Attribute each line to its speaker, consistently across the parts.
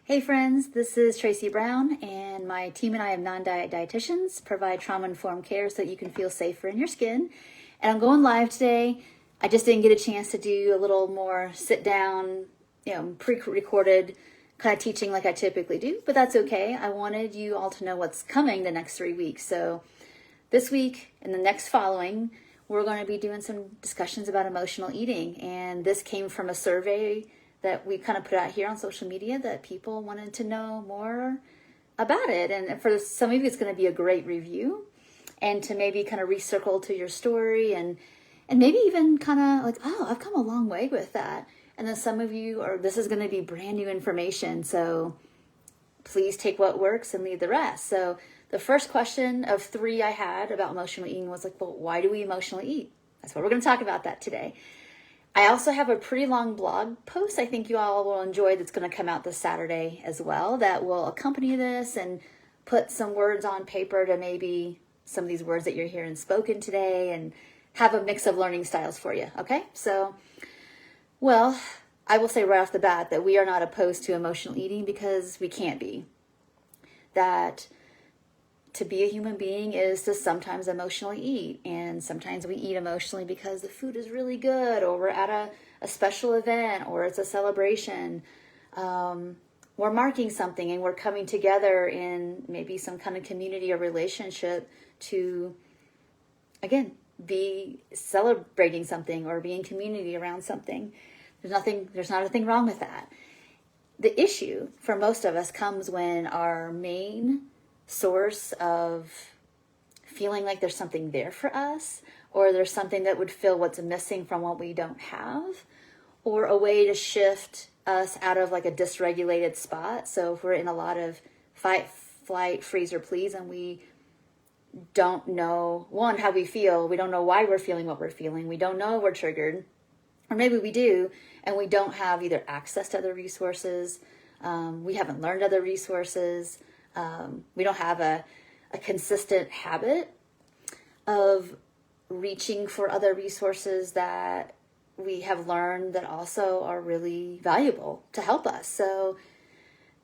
Speaker 1: Hey friends, this is Tracy Brown, and my team and I of non-diet dietitians provide trauma-informed care so that you can feel safer in your skin. And I'm going live today. I just didn't get a chance to do a little more sit-down, pre-recorded kind of teaching like I typically do, but that's okay. I wanted you all to know what's coming the next 3 weeks. So this week and the next following, we're going to be doing some discussions about emotional eating. And this came from a survey that we kind of put out here on social media that people wanted to know more about it. And for some of you, it's going to be a great review and to maybe kind of recircle to your story and maybe even kind of like, oh, I've come a long way with that. And then some of you this is going to be brand new information. So please take what works and leave the rest. So the first question of 3 I had about emotional eating was like, well, why do we emotionally eat? That's what we're going to talk about that today. I also have a pretty long blog post I think you all will enjoy that's going to come out this Saturday as well that will accompany this and put some words on paper to maybe some of these words that you're hearing spoken today and have a mix of learning styles for you, okay? So, well, I will say right off the bat that we are not opposed to emotional eating because we can't be. That to be a human being is to sometimes emotionally eat. And sometimes we eat emotionally because the food is really good or we're at a special event or it's a celebration. We're marking something and we're coming together in maybe some kind of community or relationship to, again, be celebrating something or be in community around something. There's not a thing wrong with that. The issue for most of us comes when our main source of feeling like there's something there for us, or there's something that would fill what's missing from what we don't have, or a way to shift us out of like a dysregulated spot. So if we're in a lot of fight, flight, freeze, or please, and we don't know, one, how we feel, we don't know why we're feeling what we're feeling, we don't know we're triggered, or maybe we do, and we don't have either access to other resources, we haven't learned other resources, we don't have a consistent habit of reaching for other resources that we have learned that also are really valuable to help us. So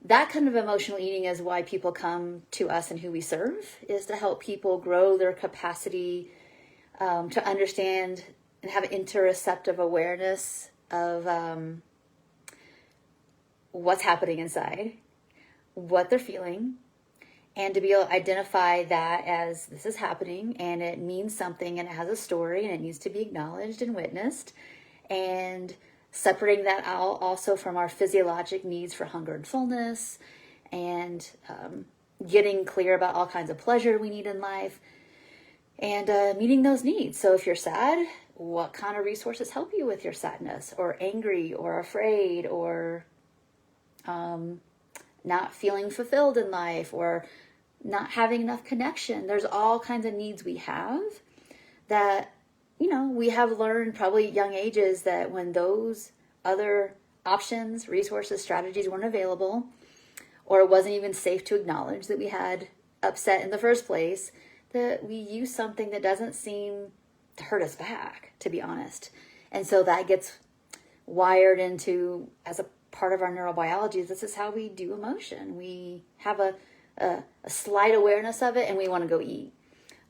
Speaker 1: that kind of emotional eating is why people come to us and who we serve, is to help people grow their capacity to understand and have interoceptive awareness of what's happening inside, what they're feeling, and to be able to identify that as this is happening and it means something and it has a story and it needs to be acknowledged and witnessed, and separating that out also from our physiologic needs for hunger and fullness, and getting clear about all kinds of pleasure we need in life and meeting those needs. So if you're sad, what kind of resources help you with your sadness, or angry or afraid, or not feeling fulfilled in life, or not having enough connection? There's all kinds of needs we have that, we have learned probably at young ages that when those other options, resources, strategies weren't available, or it wasn't even safe to acknowledge that we had upset in the first place, that we use something that doesn't seem to hurt us back, to be honest. And so that gets wired into, as a part of our neurobiology, this is how we do emotion. We have a slight awareness of it and we want to go eat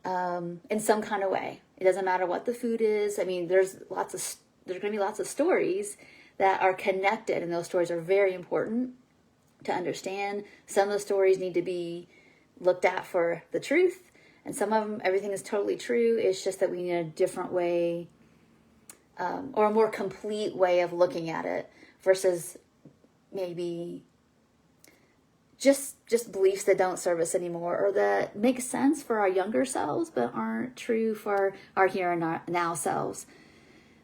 Speaker 1: in some kind of way. It doesn't matter what the food is. I mean, there's going to be lots of stories that are connected, and those stories are very important to understand. Some of the stories need to be looked at for the truth, and some of them, everything is totally true. It's just that we need a different way or a more complete way of looking at it versus maybe just beliefs that don't serve us anymore, or that make sense for our younger selves but aren't true for our here and now selves.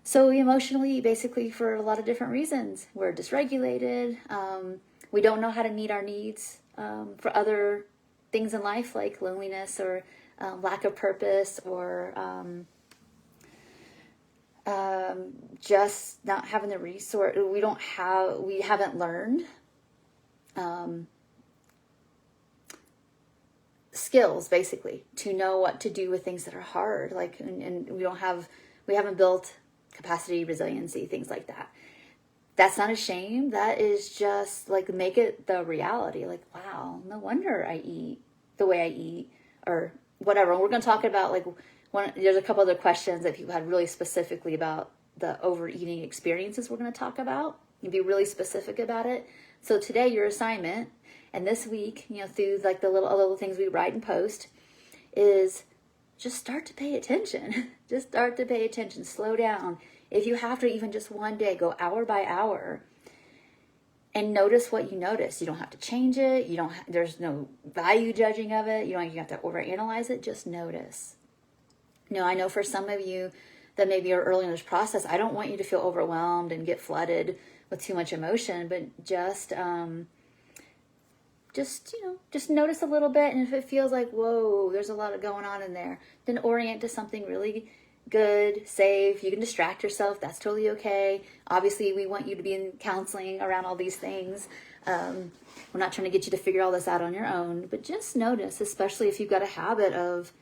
Speaker 1: So we emotionally eat basically for a lot of different reasons. We're dysregulated. We don't know how to meet our needs for other things in life, like loneliness or lack of purpose, or just not having the resource. We haven't learned skills basically to know what to do with things that are hard, and we haven't built capacity, resiliency, things like that. that's not a shame. That is just like, make it the reality. Like, wow, no wonder I eat the way I eat, or whatever. We're going to talk about like there's a couple other questions that people had really specifically about the overeating experiences we're going to talk about and be really specific about it. So today your assignment, and this week, through like the little things we write and post, is just start to pay attention. Just start to pay attention. Slow down. If you have to, even just one day, go hour by hour and notice what you notice. You don't have to change it. There's no value judging of it. You don't have to overanalyze it. Just notice. I know for some of you that maybe are early in this process, I don't want you to feel overwhelmed and get flooded with too much emotion, but just notice a little bit. And if it feels like, whoa, there's a lot going on in there, then orient to something really good, safe. You can distract yourself. That's totally okay. Obviously, we want you to be in counseling around all these things. We're not trying to get you to figure all this out on your own, but just notice, especially if you've got a habit of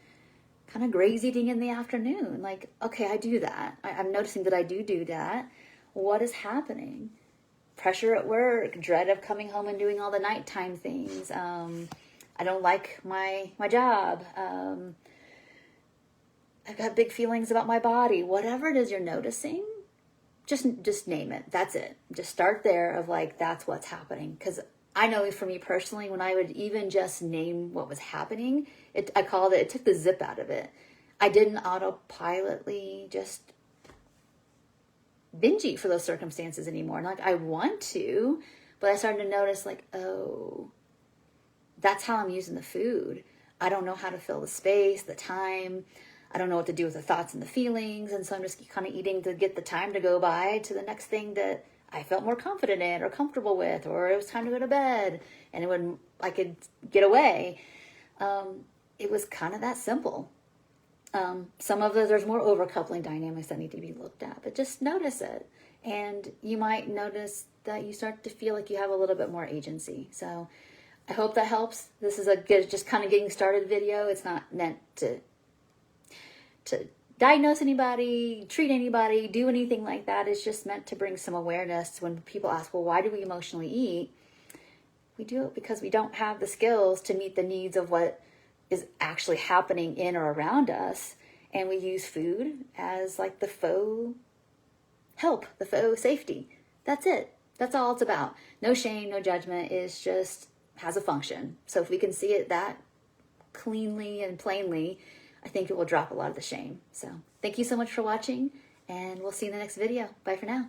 Speaker 1: kind of graze eating in the afternoon. Like, okay, I do that. I'm noticing that I do that. What is happening? Pressure at work, dread of coming home and doing all the nighttime things. I don't like my job. I've got big feelings about my body. Whatever it is you're noticing, just name it. That's it. Just start there of like, that's what's happening. Because I know for me personally, when I would even just name what was happening, it took the zip out of it. I didn't autopilotly just binge eat for those circumstances anymore. Like, I want to, but I started to notice like, oh, that's how I'm using the food. I don't know how to fill the space, the time. I don't know what to do with the thoughts and the feelings. And so I'm just kind of eating to get the time to go by to the next thing that I felt more confident in or comfortable with, or it was time to go to bed and I could get away. It was kind of that simple. Some of there's more overcoupling dynamics that need to be looked at, but just notice it. And you might notice that you start to feel like you have a little bit more agency. So I hope that helps. This is a good, just kind of getting started video. It's not meant to diagnose anybody, treat anybody, do anything like that. It's just meant to bring some awareness when people ask, well, why do we emotionally eat? We do it because we don't have the skills to meet the needs of what is actually happening in or around us. And we use food as like the faux help, the faux safety. That's it. That's all it's about. No shame, no judgment. It's just has a function. So if we can see it that cleanly and plainly, I think it will drop a lot of the shame. So thank you so much for watching, and we'll see you in the next video. Bye for now.